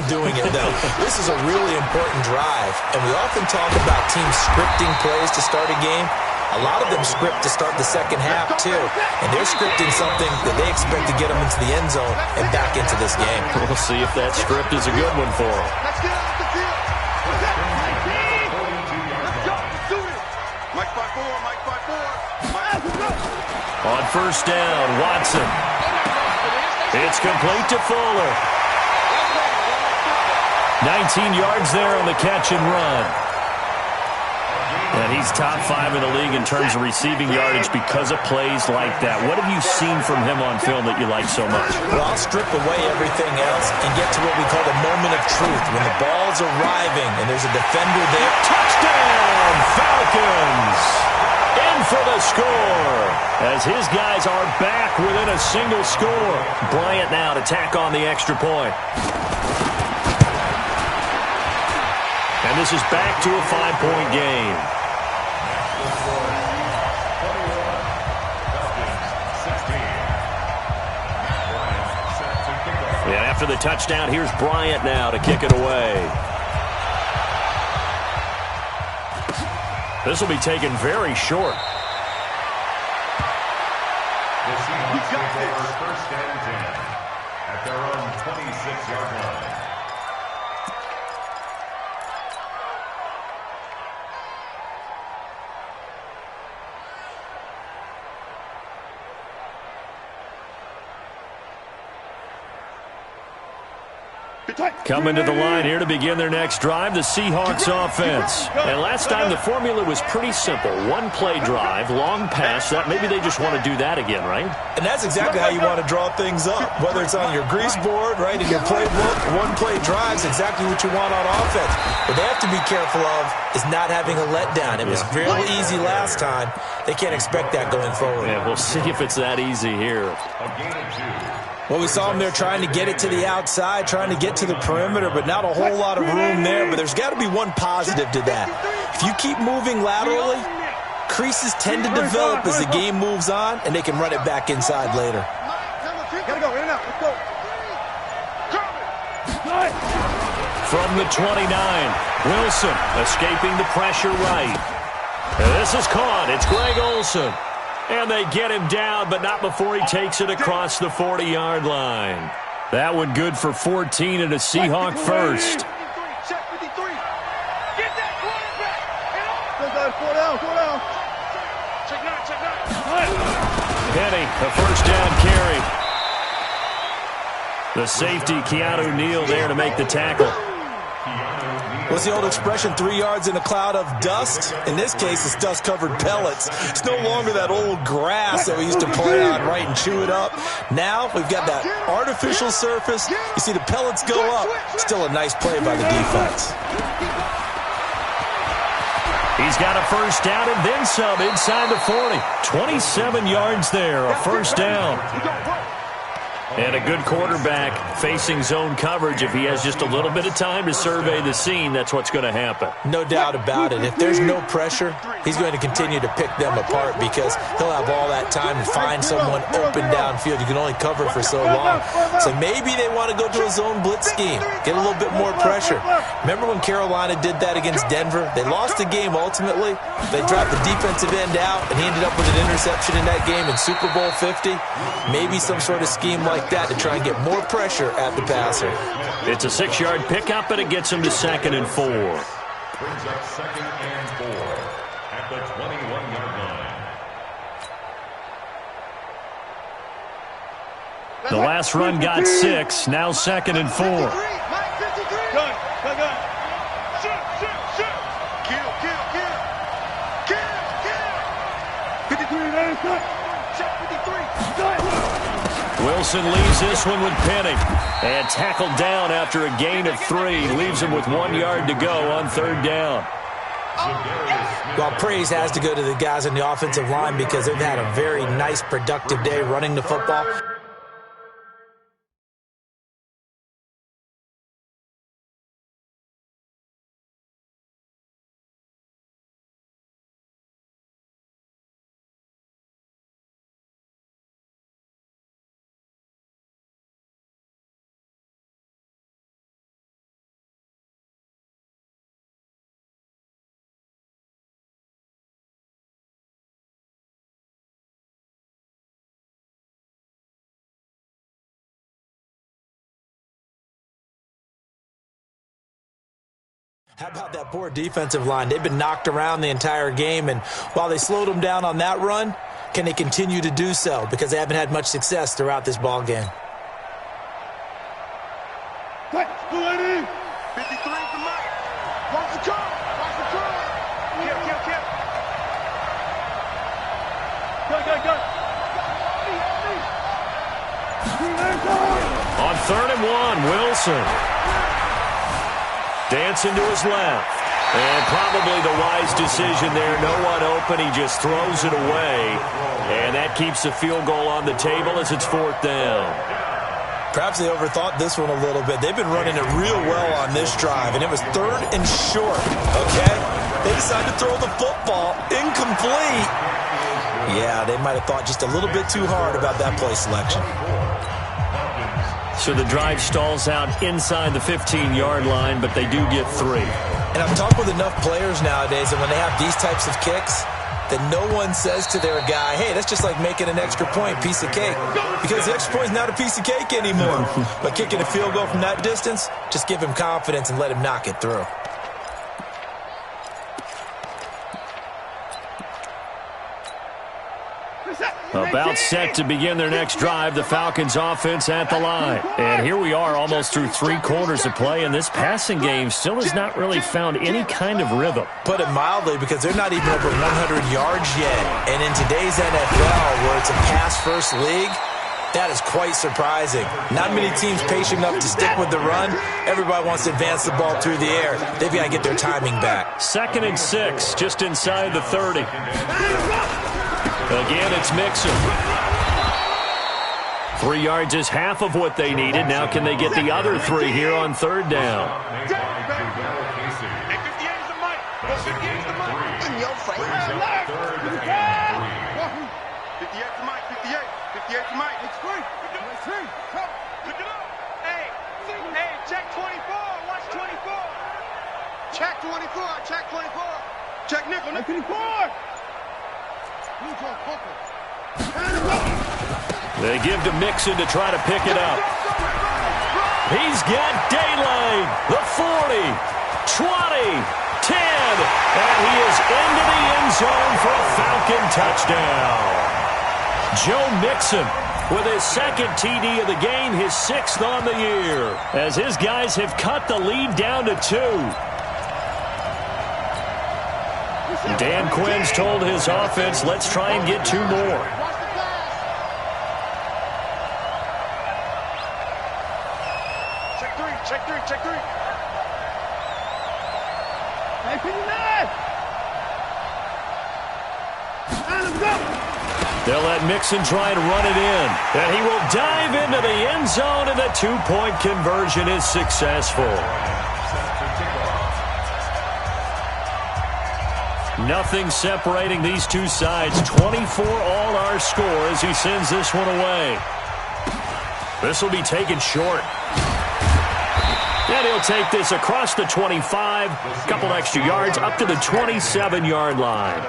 doing it, though. This is a really important drive. And we often talk about teams scripting plays to start a game. A lot of them script to start the second half, too. And they're scripting something that they expect to get them into the end zone and back into this game. We'll see if that script is a good one for them. Let's get off the field. Let's go. Do it. Mike 5-4, Mike 5-4. On first down, Watson. It's complete to Fuller. 19 yards there on the catch and run. And he's top 5 in the league in terms of receiving yardage because of plays like that. What have you seen from him on film that you like so much? Well, I'll strip away everything else and get to what we call the moment of truth. When the ball's arriving and there's a defender there. Touchdown, Falcons! In for the score as his guys are back within a single score. Bryant now to tack on the extra point. And this is back to a 5-point game. Yeah, after the touchdown, here's Bryant now to kick it away. This will be taken very short. The Seahawks take over first and 10 at their own 26-yard line. Coming to the line here to begin their next drive, the Seahawks offense. And last time the formula was pretty simple. One-play drive, long pass. That maybe they just want to do that again, right? And that's exactly how you want to draw things up. Whether it's on your grease board, right, in your playbook, one-play drive's exactly what you want on offense. What they have to be careful of is not having a letdown. It was real easy last time. They can't expect that going forward. Yeah, we'll see if it's that easy here. A gain of 2. Well, we saw them there trying to get it to the outside, trying to get to the perimeter, but not a whole lot of room there. But there's got to be one positive to that. If you keep moving laterally, creases tend to develop as the game moves on, and they can run it back inside later. Gotta go, in and out. Let's go. From the 29, Wilson escaping the pressure right. This is caught. It's Greg Olsen. And they get him down, but not before he takes it across the 40-yard line. That one good for 14 and a Seahawk first. Check 53. Get that quarterback. Four down. Check 9. Penny, a first down carry. The safety, Keanu Neal, there to make the tackle. What's the old expression, 3 yards in a cloud of dust? In this case, it's dust-covered pellets. It's no longer that old grass that we used to play on, right, and chew it up. Now we've got that artificial surface. You see the pellets go up. Still a nice play by the defense. He's got a first down and then some inside the 40. 27 yards there, a first down. And a good quarterback facing zone coverage. If he has just a little bit of time to survey the scene, that's what's going to happen. No doubt about it. If there's no pressure, he's going to continue to pick them apart because he'll have all that time to find someone open downfield. You can only cover for so long. So maybe they want to go to a zone blitz scheme, get a little bit more pressure. Remember when Carolina did that against Denver? They lost the game ultimately. They dropped the defensive end out, and he ended up with an interception in that game in Super Bowl 50. Maybe some sort of scheme like that to try and get more pressure at the passer. It's a 6-yard pickup, and it gets him to 2nd and 4. Brings up 2nd and 4 at the 21-yard line. The last run got 6, now 2nd and 4. Gun. Shoot. Kill. 53, check 53. Wilson leaves this one with Penny. And tackled down after a gain of 3. Leaves him with 1 yard to go on 3rd down. Well, praise has to go to the guys on the offensive line because they've had a very nice, productive day running the football. How about that poor defensive line? They've been knocked around the entire game, and while they slowed them down on that run, can they continue to do so? Because they haven't had much success throughout this ball game. 53 for Mike. Watch the curve. Watch the curve. Kill. Go. On 3rd and 1, Wilson. Dancing to his left. And probably the wise decision there. No one open. He just throws it away. And that keeps the field goal on the table as it's 4th down. Perhaps they overthought this one a little bit. They've been running it real well on this drive, and it was 3rd and short, okay? They decided to throw the football. Incomplete. Yeah, they might have thought just a little bit too hard about that play selection. So the drive stalls out inside the 15-yard line, but they do get 3. And I've talked with enough players nowadays that when they have these types of kicks, that no one says to their guy, hey, that's just like making an extra point, piece of cake. Because the extra point is not a piece of cake anymore. But kicking a field goal from that distance, just give him confidence and let him knock it through. About set to begin their next drive, the Falcons offense at the line. And here we are almost through 3 quarters of play, and this passing game still has not really found any kind of rhythm. Put it mildly, because they're not even over 100 yards yet. And in today's NFL, where it's a pass-first league, that is quite surprising. Not many teams patient enough to stick with the run. Everybody wants to advance the ball through the air. They've got to get their timing back. 2nd and 6, just inside the 30. Again, it's Mixon. 3 yards is half of what they needed. Now can they get the other 3 here on 3rd down? Check 24. Check nickel. 54. They give to Mixon to try to pick it up. He's got daylight. The 40, 20, 10, and he is into the end zone for a Falcon touchdown. Joe Mixon with his 2nd TD of the game, his 6th on the year, as his guys have cut the lead down to 2. Dan Quinn's told his offense, let's try and get 2 more. Check 3. Hey, they'll let Mixon try and run it in. And he will dive into the end zone, and the 2-point conversion is successful. Nothing separating these two sides. 24 all our score as he sends this one away. This will be taken short. And he'll take this across the 25, a couple extra yards, up to the 27-yard line.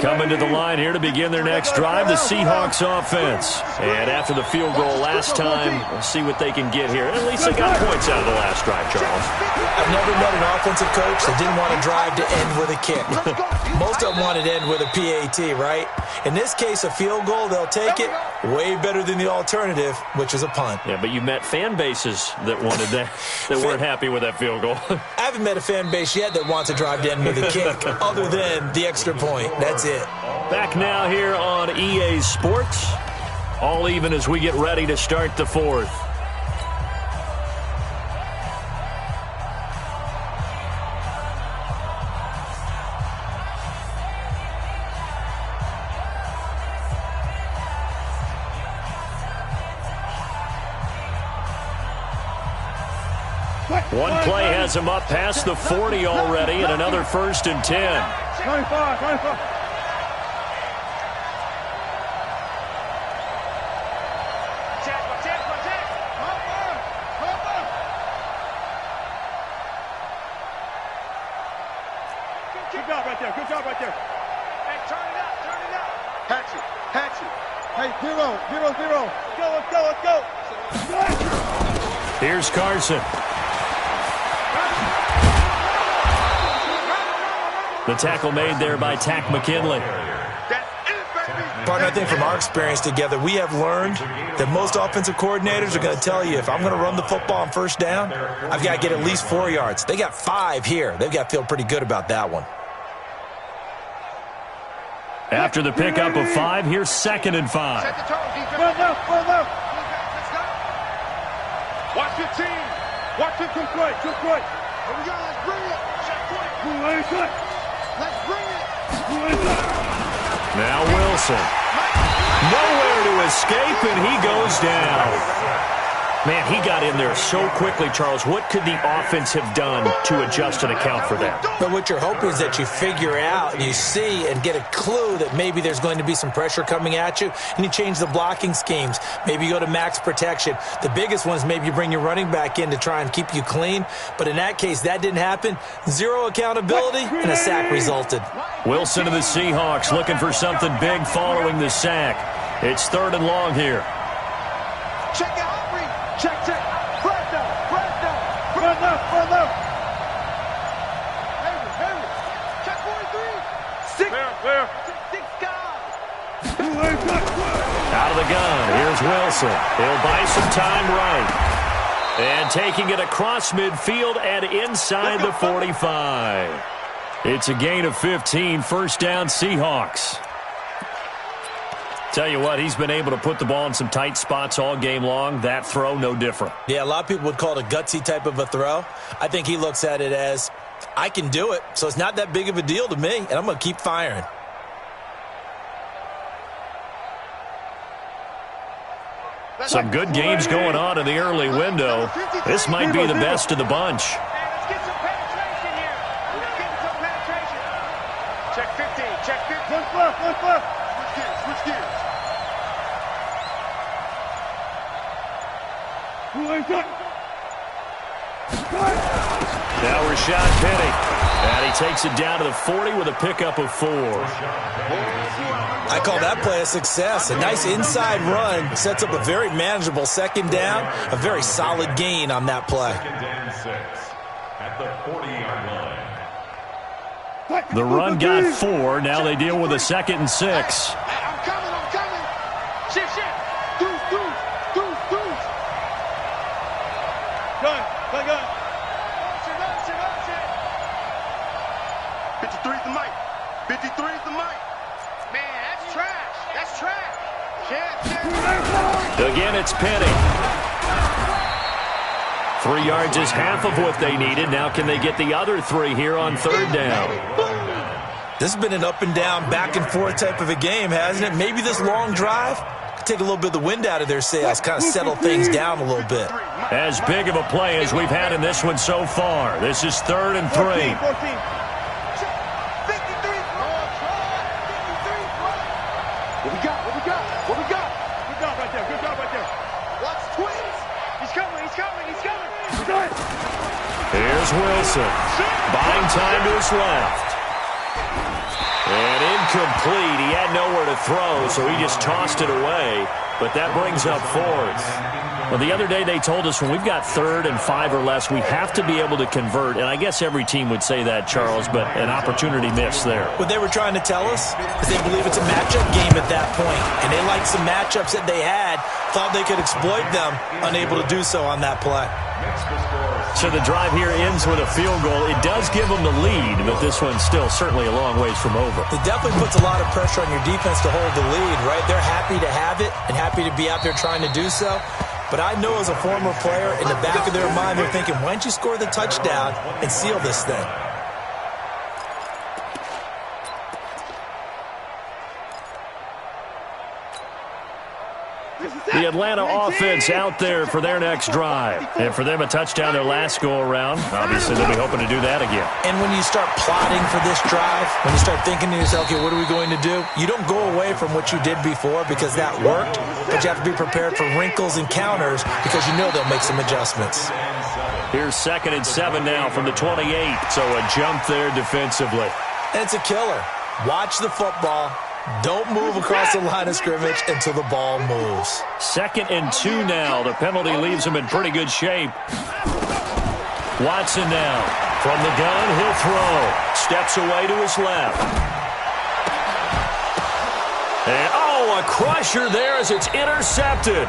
Coming to the line here to begin their next drive, the Seahawks offense. And after the field goal last time, we'll see what they can get here. At least they got points out of the last drive, Charles. I've never met an offensive coach that didn't want to drive to end with a kick. Most of them wanted to end with a PAT, right? In this case, a field goal, they'll take it. Way better than the alternative, which is a punt. Yeah, but you met fan bases that wanted that, that weren't happy with that field goal. I haven't met a fan base yet that wants to drive to end with a kick, other than the extra point. That's it. Back now here on EA Sports. All even as we get ready to start the 4th. One play has him up past the 40 already, and another 1st and 10. 25. Good job right there. Hey, turn it up. Hatchet. Hey, 0-0-0. Let's go. Here's Carson. The tackle made there by Tack McKinley. Partner, I think from our experience together, we have learned that most offensive coordinators are going to tell you, if I'm going to run the football on first down, I've got to get at least 4 yards. They got 5 here. They've got to feel pretty good about that one. After the pickup of 5, here's 2nd and 5. Run left. Watch your team. Watch him complete. Here we go. Let's bring it. Check. Let's bring it. Now Wilson. Nowhere to escape, and he goes down. Man, he got in there so quickly, Charles. What could the offense have done to adjust and account for that? But what you're hoping is that you figure out and you see and get a clue that maybe there's going to be some pressure coming at you, and you change the blocking schemes. Maybe you go to max protection. The biggest one is maybe you bring your running back in to try and keep you clean. But in that case, that didn't happen. 0 accountability, and a sack resulted. Wilson of the Seahawks looking for something big following the sack. It's 3rd and long here. Check out. Check. Flat down. Run left. Harry. Check 43. 6. Where? 6 guys. Out of the gun. Here's Wilson. He'll buy some time right. And taking it across midfield and inside the 45. It's a gain of 15. First down, Seahawks. Tell you what, he's been able to put the ball in some tight spots all game long. That throw, no different. Yeah, a lot of people would call it a gutsy type of a throw. I think he looks at it as, I can do it, so it's not that big of a deal to me, and I'm going to keep firing. Some good games going on in the early window. This might be the best of the bunch. Let's get some penetration here. Let's get some penetration. Check 15. Check 15. Look left. Switch gears. Now Rashad Penny. And he takes it down to the 40 with a pickup of 4. I call that play a success. A nice inside run sets up a very manageable 2nd down. A very solid gain on that play. 2nd and 6 at the 40-yard line. The run got 4. Now they deal with a 2nd and 6. I'm coming. Shift. Deuce. Gun. 53 is the mic. 53 is the mic. Man, that's trash. Again, it's Penny. 3 yards is half of what they needed. Now can they get the other 3 here on 3rd down? This has been an up and down, back and forth type of a game, hasn't it? Maybe this long drive could take a little bit of the wind out of their sails, kind of settle things down a little bit. As big of a play as we've had in this one so far. This is 3rd and 3. 14. What we got? Good job right there. Watch twins. He's coming. Here's Wilson. Buying time to his left. And incomplete. He had nowhere to throw, so he just tossed it away. But that brings up 4th. Well, the other day they told us when we've got 3rd and 5 or less, we have to be able to convert. And I guess every team would say that, Charles, but an opportunity missed there. What they were trying to tell us is they believe it's a matchup game at that point. And they liked some matchups that they had, thought they could exploit them, unable to do so on that play. So the drive here ends with a field goal. It does give them the lead, but this one's still certainly a long ways from over. It definitely puts a lot of pressure on your defense to hold the lead, right? They're happy to have it and happy to be out there trying to do so. But I know as a former player, in the back of their mind, they're thinking, why don't you score the touchdown and seal this thing? The Atlanta offense out there for their next drive. And for them, a touchdown their last go-around. Obviously, they'll be hoping to do that again. And when you start plotting for this drive, when you start thinking to yourself, okay, what are we going to do? You don't go away from what you did before because that worked, but you have to be prepared for wrinkles and counters because you know they'll make some adjustments. Here's 2nd and 7 now from the 28. So a jump there defensively. And it's a killer. Watch the football, Don't move across the line of scrimmage until the ball moves. 2nd and 2 now. The penalty leaves him in pretty good shape. Watson now. From the gun, he'll throw. Steps away to his left. And, a crusher there as it's intercepted.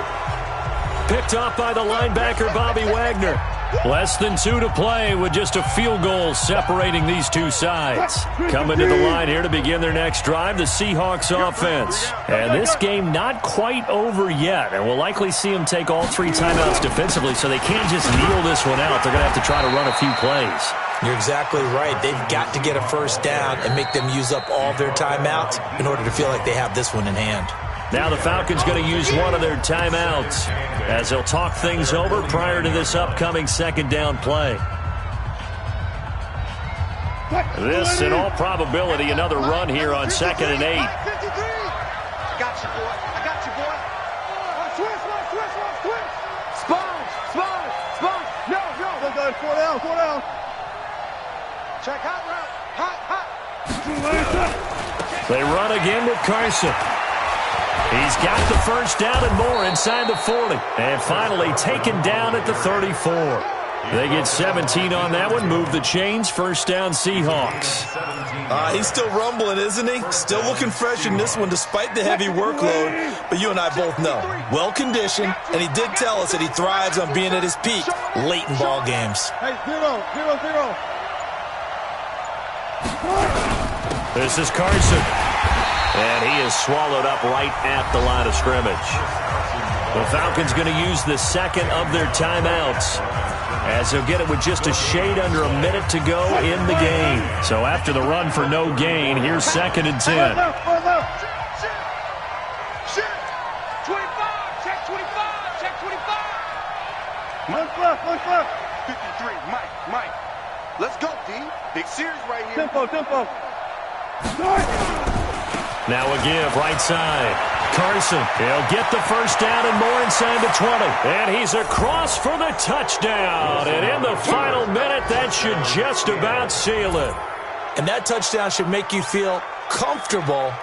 Picked off by the linebacker, Bobby Wagner. Less than 2 to play with just a field goal separating these two sides. Coming to the line here to begin their next drive, the Seahawks offense. And this game not quite over yet. And we'll likely see them take all 3 timeouts defensively, so they can't just kneel this one out. They're going to have to try to run a few plays. You're exactly right. They've got to get a first down and make them use up all their timeouts in order to feel like they have this one in hand. Now the Falcons going to use one of their timeouts as they'll talk things over prior to this upcoming 2nd down play. This, in all probability, another run here on 2nd and 8. I got you, boy. I got you, boy. Switch. Sponge. No. They're going 4 down. Check hot route. They run again with Carson. He's got the first down and more inside the 40. And finally taken down at the 34. They get 17 on that one. Move the chains. First down, Seahawks. He's still rumbling, isn't he? Still looking fresh in this one despite the heavy workload. But you and I both know, well-conditioned, and he did tell us that he thrives on being at his peak late in ball games. Hey, 0. This is Carson. And he is swallowed up right at the line of scrimmage. The Falcons going to use the 2nd of their timeouts as they'll get it with just a shade under a minute to go in the game. So after the run for no gain, here's 2nd and 10. 25, check 25. Look left. 53, Mike. Let's go, D. Big series right here. Tempo. Now a give, right side. Carson, he'll get the first down and more inside the 20. And he's across for the touchdown. And in the final minute, that should just about seal it. And that touchdown should make you feel comfortable.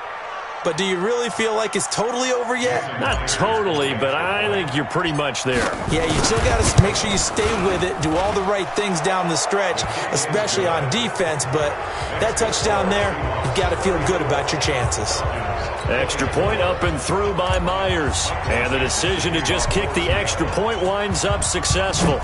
But do you really feel like it's totally over yet? Not totally, but I think you're pretty much there. Yeah, you still got to make sure you stay with it, do all the right things down the stretch, especially on defense. But that touchdown there, you've got to feel good about your chances. Extra point up and through by Myers. And the decision to just kick the extra point winds up successful.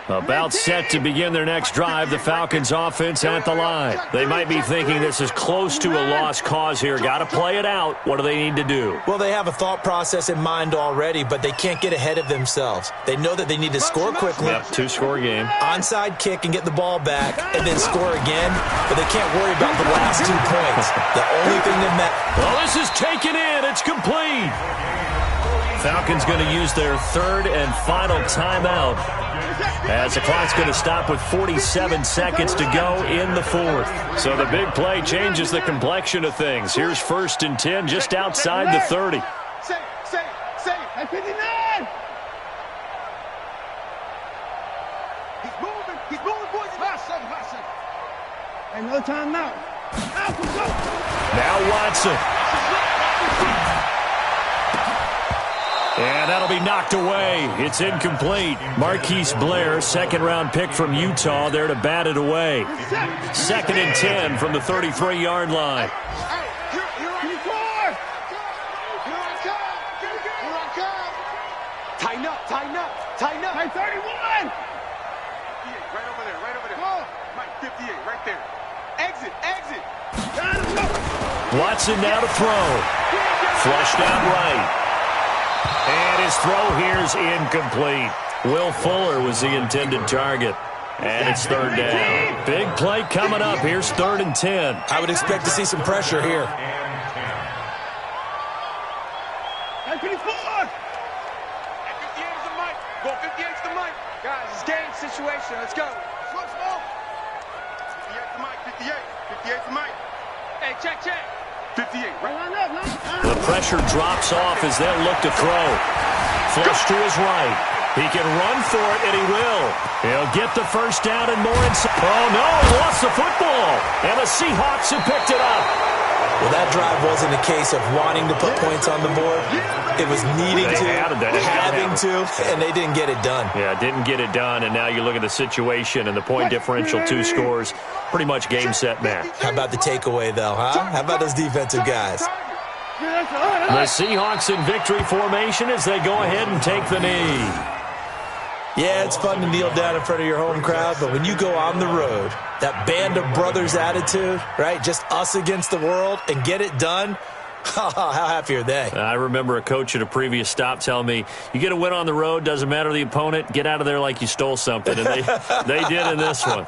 About set to begin their next drive, the Falcons offense at the line. They might be thinking this is close to a lost cause here. Got to play it out. What do they need to do? Well, they have a thought process in mind already, but they can't get ahead of themselves. They know that they need to score quickly. Yep, 2-score game. Onside kick and get the ball back, and then score again, but they can't worry about the last 2 points. The only thing that matters. Well, this is taken in. It's complete. Falcons going to use their 3rd and final timeout as the clock's going to stop with 47 seconds to go in the 4th. So the big play changes the complexion of things. Here's 1st and 10 just outside the 30. Safe. Hey, 59. He's moving, boys. Last second. Another timeout. Now Watson. And that'll be knocked away. It's incomplete. Marquise Blair, 2nd-round pick from Utah, there to bat it away. 2nd and 10 from the 33-yard line. Tighten up. Hey, 31. Right over there. Mike, 58, right there. Exit. Watson now to throw. Flushed out right. And his throw here's incomplete. Will Fuller was the intended target. And it's 3rd down. Big play coming up. Here's 3rd and 10. I would expect to see some pressure here. Hey, 54. 58 is the mic. Go 58 is the mic. Guys, it's game situation. Let's go. 58 is the mic. 58. 58 for Mike. Hey, check. 58, right? The pressure drops off as they'll look to throw. Flush to his right. He can run for it, and he will. He'll get the first down and more. Oh, no, he lost the football. And the Seahawks have picked it up. Well, that drive wasn't a case of wanting to put points on the board. It was needing to, having to, and they didn't get it done. Yeah, didn't get it done, and now you look at the situation and the point differential, 2 scores, pretty much game, set, match. How about the takeaway, though, huh? How about those defensive guys? The Seahawks in victory formation as they go ahead and take the knee. Yeah, it's fun to kneel down in front of your home crowd, but when you go on the road, that band of brothers attitude, right, just us against the world, and get it done, how happy are they? I remember a coach at a previous stop telling me, you get a win on the road, doesn't matter the opponent, get out of there like you stole something, and they did in this one.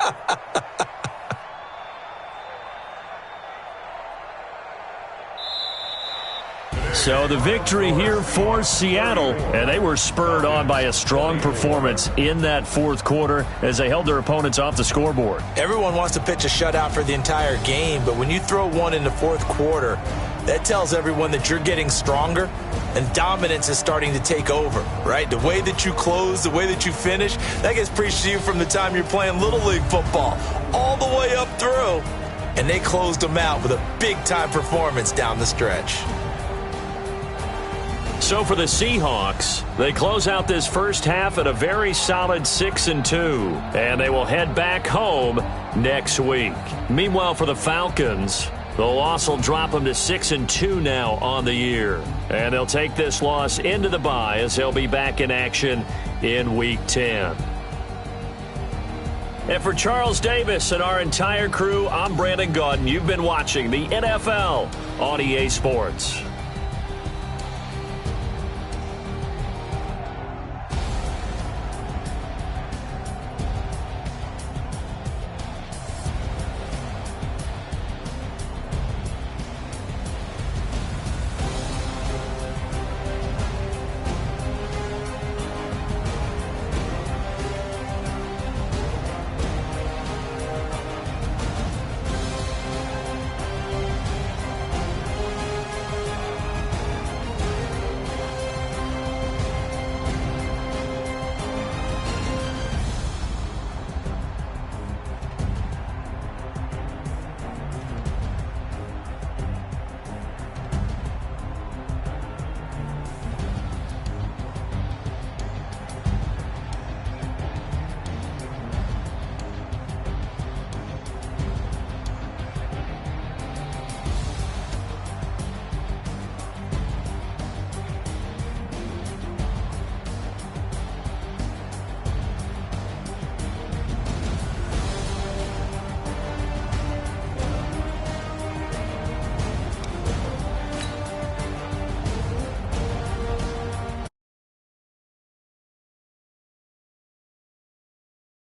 So the victory here for Seattle, and they were spurred on by a strong performance in that fourth quarter as they held their opponents off the scoreboard. Everyone wants to pitch a shutout for the entire game, but when you throw one in the fourth quarter, that tells everyone that you're getting stronger and dominance is starting to take over, right? The way that you close, the way that you finish, that gets preached to you from the time you're playing Little League football all the way up through, and they closed them out with a big-time performance down the stretch. So for the Seahawks, they close out this first half at a very solid 6-2, and they will head back home next week. Meanwhile, for the Falcons, the loss will drop them to 6-2 now on the year, and they'll take this loss into the bye as they'll be back in action in Week 10. And for Charles Davis and our entire crew, I'm Brandon Gaudin. You've been watching the NFL on EA Sports.